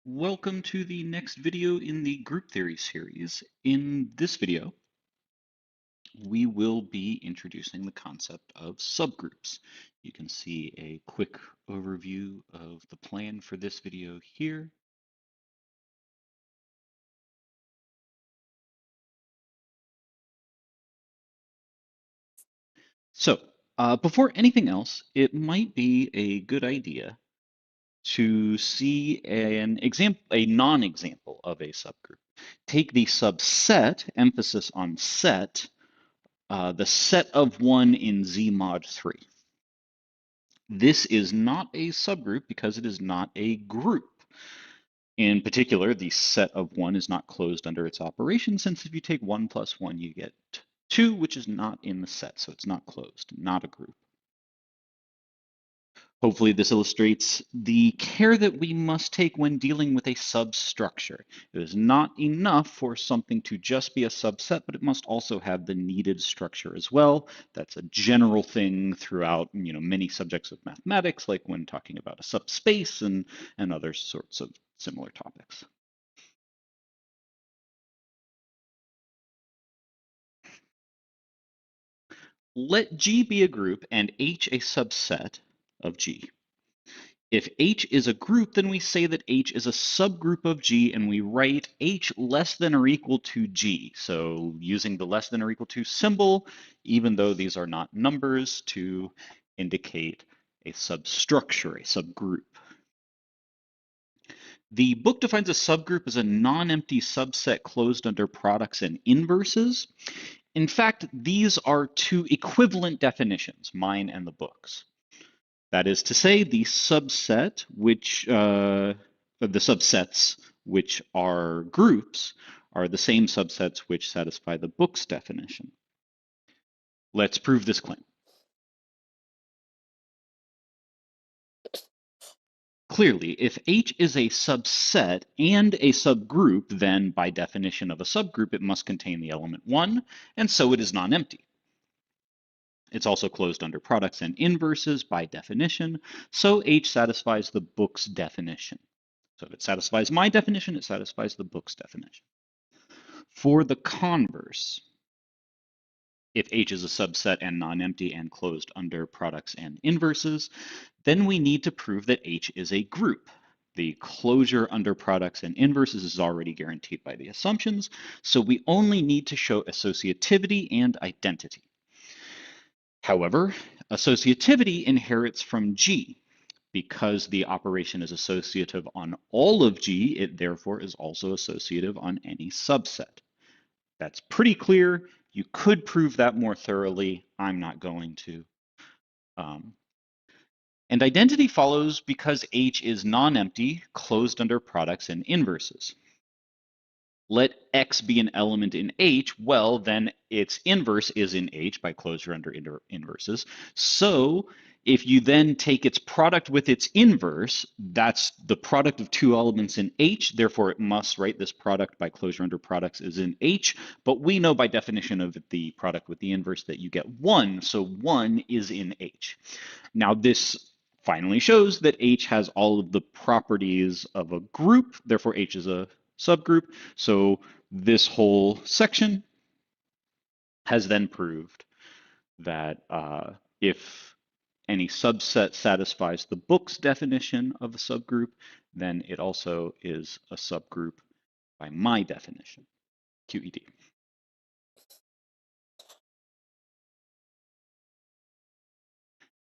Welcome to the next video in the group theory series. In this video, we will be introducing the concept of subgroups. You can see a quick overview of the plan for this video here. So, before anything else, it might be a good idea to see a non-example of a subgroup. Take the subset, emphasis on set, the set of 1 in Z mod 3. This is not a subgroup because it is not a group. In particular, the set of 1 is not closed under its operation, since if you take 1 plus 1, you get 2, which is not in the set, so it's not closed, not a group. Hopefully this illustrates the care that we must take when dealing with a substructure. It is not enough for something to just be a subset, but it must also have the needed structure as well. That's a general thing throughout, many subjects of mathematics, like when talking about a subspace and other sorts of similar topics. Let G be a group and H a subset of G. If H is a group, then we say that H is a subgroup of G, and we write H less than or equal to G. So using the less than or equal to symbol, even though these are not numbers, to indicate a substructure, a subgroup. The book defines a subgroup as a non-empty subset closed under products and inverses. In fact, these are two equivalent definitions, mine and the book's. That is to say, the subsets, which are groups, are the same subsets which satisfy the book's definition. Let's prove this claim. Clearly, if H is a subset and a subgroup, then by definition of a subgroup, it must contain the element 1, and so it is non-empty. It's also closed under products and inverses by definition, so H satisfies the book's definition. So if it satisfies my definition, it satisfies the book's definition. For the converse, if H is a subset and non-empty and closed under products and inverses, then we need to prove that H is a group. The closure under products and inverses is already guaranteed by the assumptions, so we only need to show associativity and identity. However, associativity inherits from G. Because the operation is associative on all of G, it therefore is also associative on any subset. That's pretty clear. You could prove that more thoroughly. I'm not going to. And identity follows because H is non-empty, closed under products and inverses. Let X be an element in H, well, then its inverse is in H by closure under inverses. So if you then take its product with its inverse, that's the product of two elements in H, therefore it must, right, this product by closure under products is in H, but we know by definition of the product with the inverse that you get 1, so 1 is in H. Now this finally shows that H has all of the properties of a group, therefore H is a subgroup. So this whole section has then proved that if any subset satisfies the book's definition of a subgroup, then it also is a subgroup by my definition, QED.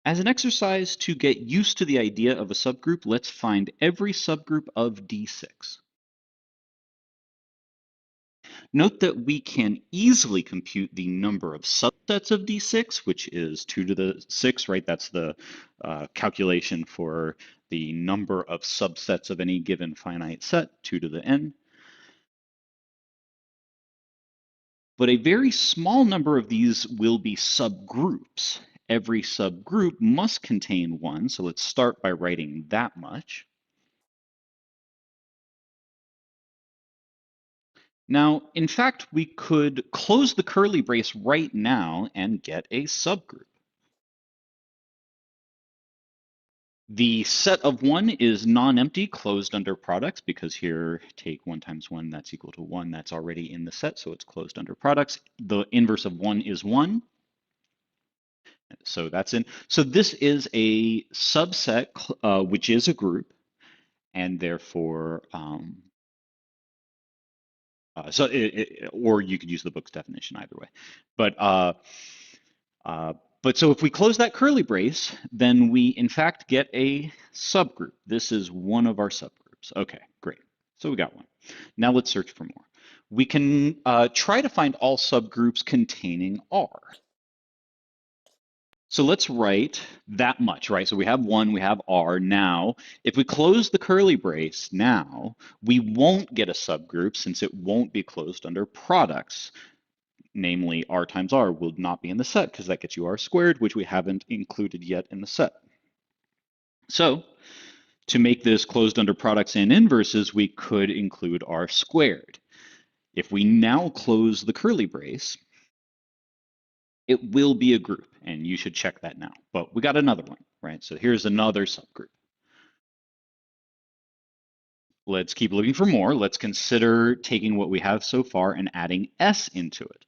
As an exercise to get used to the idea of a subgroup, let's find every subgroup of D6. Note that we can easily compute the number of subsets of D6, which is 2 to the 6, right? That's the calculation for the number of subsets of any given finite set, 2 to the n. But a very small number of these will be subgroups. Every subgroup must contain 1, so let's start by writing that much. Now, in fact, we could close the curly brace right now and get a subgroup. The set of 1 is non-empty, closed under products, because here take 1 times 1, that's equal to 1. That's already in the set, so it's closed under products. The inverse of 1 is 1, so that's in. So this is a subset, which is a group, and therefore, or you could use the book's definition either way. But uh, but so if we close that curly brace, then we in fact get a subgroup. This is one of our subgroups. Okay, great. So we got one. Now let's search for more. We can try to find all subgroups containing R. So let's write that much, right? So we have one, we have R. Now, if we close the curly brace now, we won't get a subgroup since it won't be closed under products. Namely, R times R will not be in the set because that gets you R squared, which we haven't included yet in the set. So to make this closed under products and inverses, we could include R squared. If we now close the curly brace, it will be a group, and you should check that now. But we got another one, right? So here's another subgroup. Let's keep looking for more. Let's consider taking what we have so far and adding S into it.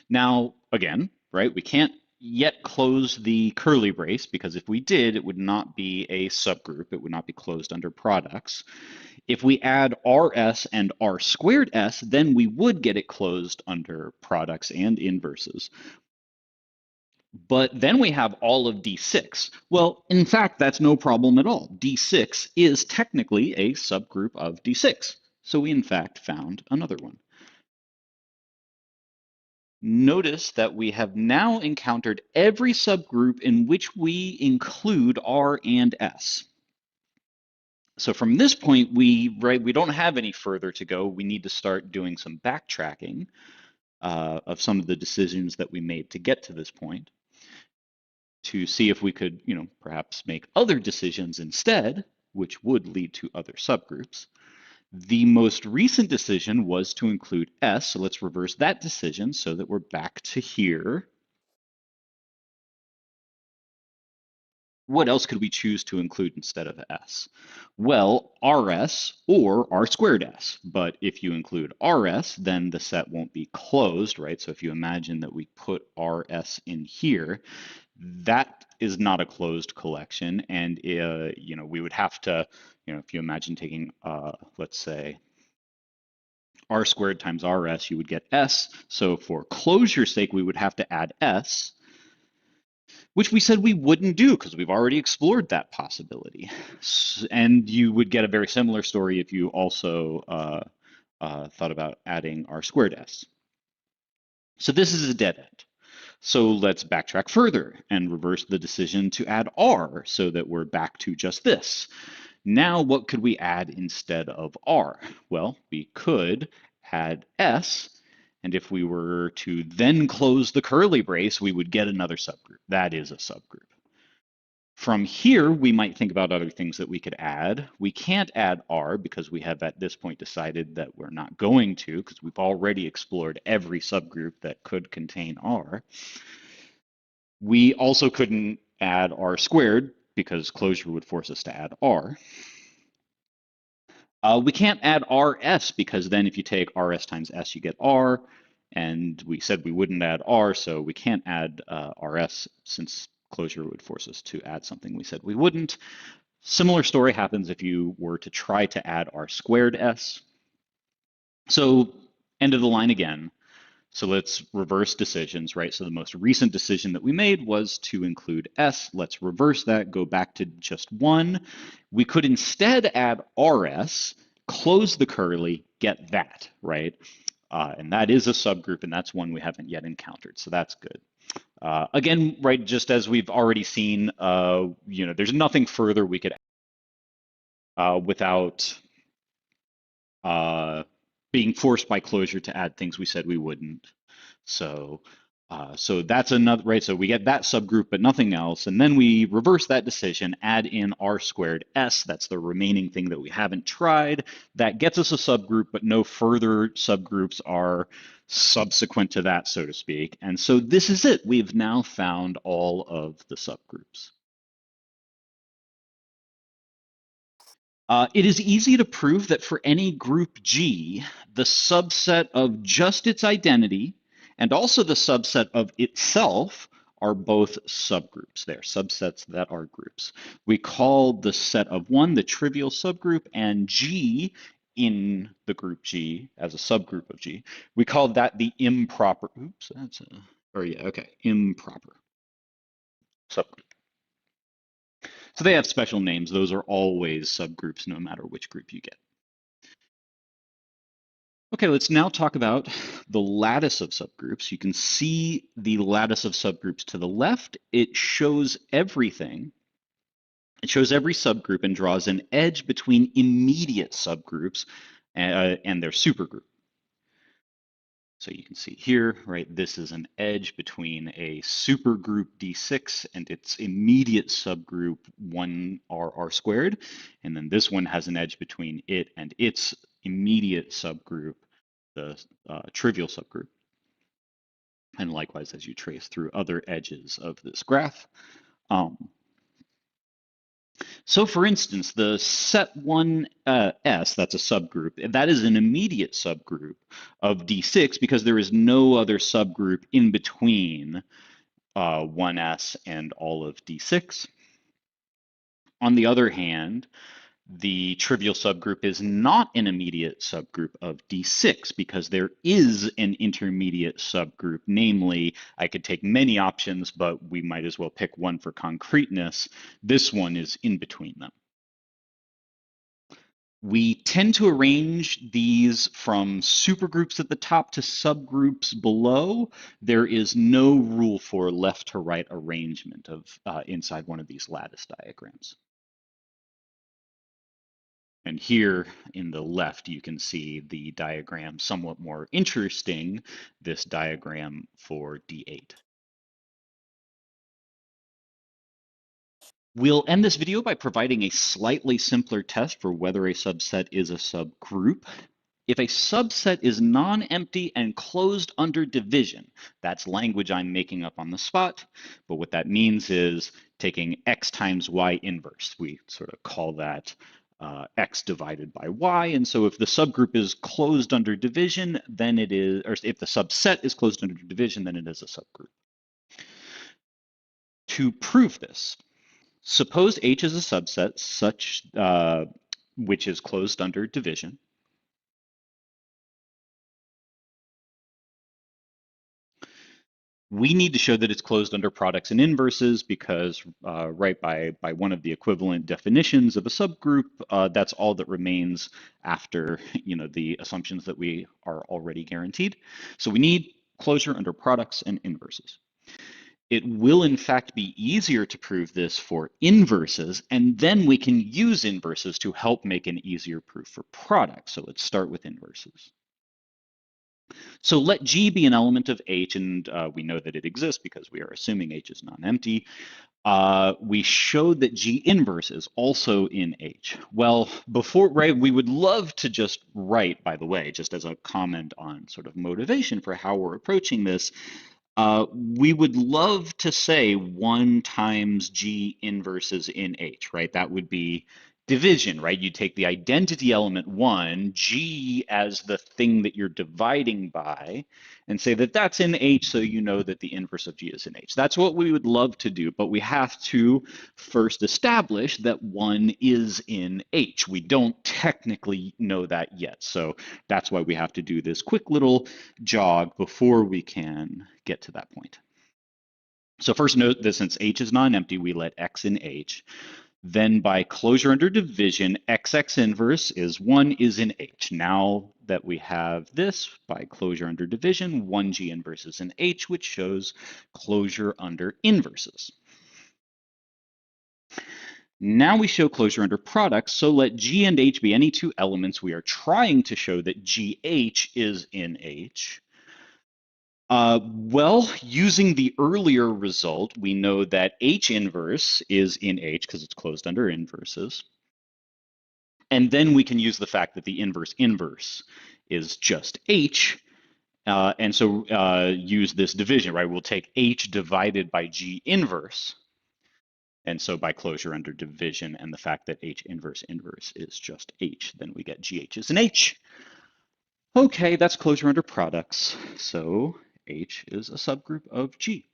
Now, again, right, we can't yet close the curly brace because if we did, it would not be a subgroup. It would not be closed under products. If we add RS and R squared S, then we would get it closed under products and inverses. But then we have all of D6. Well, in fact, that's no problem at all. D6 is technically a subgroup of D6. So we, in fact, found another one. Notice that we have now encountered every subgroup in which we include R and S. So from this point, we don't have any further to go. We need to start doing some backtracking of some of the decisions that we made to get to this point, to see if we could, perhaps make other decisions instead, which would lead to other subgroups. The most recent decision was to include S, so let's reverse that decision so that we're back to here. What else could we choose to include instead of S? Well, RS or R squared S. But if you include RS, then the set won't be closed, right? So if you imagine that we put RS in here, that is not a closed collection. And, we would have to, if you imagine taking, let's say, R squared times RS, you would get S. So for closure's sake, we would have to add S, which we said we wouldn't do because we've already explored that possibility. And you would get a very similar story if you also thought about adding R squared S. So this is a dead end. So let's backtrack further and reverse the decision to add R so that we're back to just this. Now, what could we add instead of R? Well, we could add S, and if we were to then close the curly brace, we would get another subgroup. That is a subgroup. From here, we might think about other things that we could add. We can't add R because we have at this point decided that we're not going to, because we've already explored every subgroup that could contain R. We also couldn't add R squared because closure would force us to add R. We can't add RS because then if you take RS times S, you get R. And we said we wouldn't add R, so we can't add RS since closure would force us to add something we said we wouldn't. Similar story happens if you were to try to add R squared S. So end of the line again. So let's reverse decisions, right? So the most recent decision that we made was to include S. Let's reverse that, go back to just one. We could instead add RS, close the curly, get that, right? And that is a subgroup, and that's one we haven't yet encountered, so that's good. Again, right, just as we've already seen, there's nothing further we could without being forced by closure to add things we said we wouldn't. So that's another, right? So we get that subgroup, but nothing else. And then we reverse that decision, add in R squared S. That's the remaining thing that we haven't tried. That gets us a subgroup, but no further subgroups are subsequent to that, so to speak. And so this is it. We've now found all of the subgroups. It is easy to prove that for any group G, the subset of just its identity and also the subset of itself are both subgroups. They're subsets that are groups. We call the set of one the trivial subgroup, and G in the group G as a subgroup of G, we call that the improper. Oops, that's a, or yeah, okay, improper subgroup. So they have special names. Those are always subgroups, no matter which group you get. Okay, let's now talk about the lattice of subgroups. You can see the lattice of subgroups to the left. It shows everything. It shows every subgroup and draws an edge between immediate subgroups and their supergroup. So you can see here, right, this is an edge between a supergroup D6 and its immediate subgroup 1RR squared. And then this one has an edge between it and its immediate subgroup, the trivial subgroup. And likewise, as you trace through other edges of this graph. So for instance, the set 1S, that's a subgroup, that is an immediate subgroup of D6 because there is no other subgroup in between 1S and all of D6. On the other hand, the trivial subgroup is not an immediate subgroup of D6 because there is an intermediate subgroup. Namely, I could take many options, but we might as well pick one for concreteness. This one is in between them. We tend to arrange these from supergroups at the top to subgroups below. There is no rule for left to right arrangement of inside one of these lattice diagrams. And here in the left, you can see the diagram somewhat more interesting, this diagram for D8. We'll end this video by providing a slightly simpler test for whether a subset is a subgroup. If a subset is non-empty and closed under division, that's language I'm making up on the spot, but what that means is taking x times y inverse. We sort of call that x divided by y, and so if the subgroup is closed under division, then it is, or if the subset is closed under division, then it is a subgroup. To prove this, suppose H is a subset such which is closed under division. We need to show that it's closed under products and inverses because right by one of the equivalent definitions of a subgroup, that's all that remains after the assumptions that we are already guaranteed. So we need closure under products and inverses. It will in fact be easier to prove this for inverses, and then we can use inverses to help make an easier proof for products. So let's start with inverses. So let G be an element of H, and we know that it exists because we are assuming H is non-empty. We showed that G inverse is also in H. Well, before, right, we would love to just write, by the way, just as a comment on sort of motivation for how we're approaching this, we would love to say 1 times G inverses in H, right? That would be division, right? You take the identity element 1, G as the thing that you're dividing by, and say that that's in H, so you know that the inverse of G is in H. That's what we would love to do, but we have to first establish that 1 is in H. We don't technically know that yet, so that's why we have to do this quick little jog before we can get to that point. So first note that since H is non-empty, we let X in H. Then by closure under division, XX inverse is 1 is in H. Now that we have this, by closure under division, 1G inverse is in H, which shows closure under inverses. Now we show closure under products, so let G and H be any two elements. We are trying to show that GH is in H. Well, using the earlier result, we know that H inverse is in H because it's closed under inverses. And then we can use the fact that the inverse inverse is just H. And so use this division, right? We'll take H divided by G inverse. And so by closure under division and the fact that H inverse inverse is just H, then we get GH is an H. Okay, that's closure under products. So H is a subgroup of G.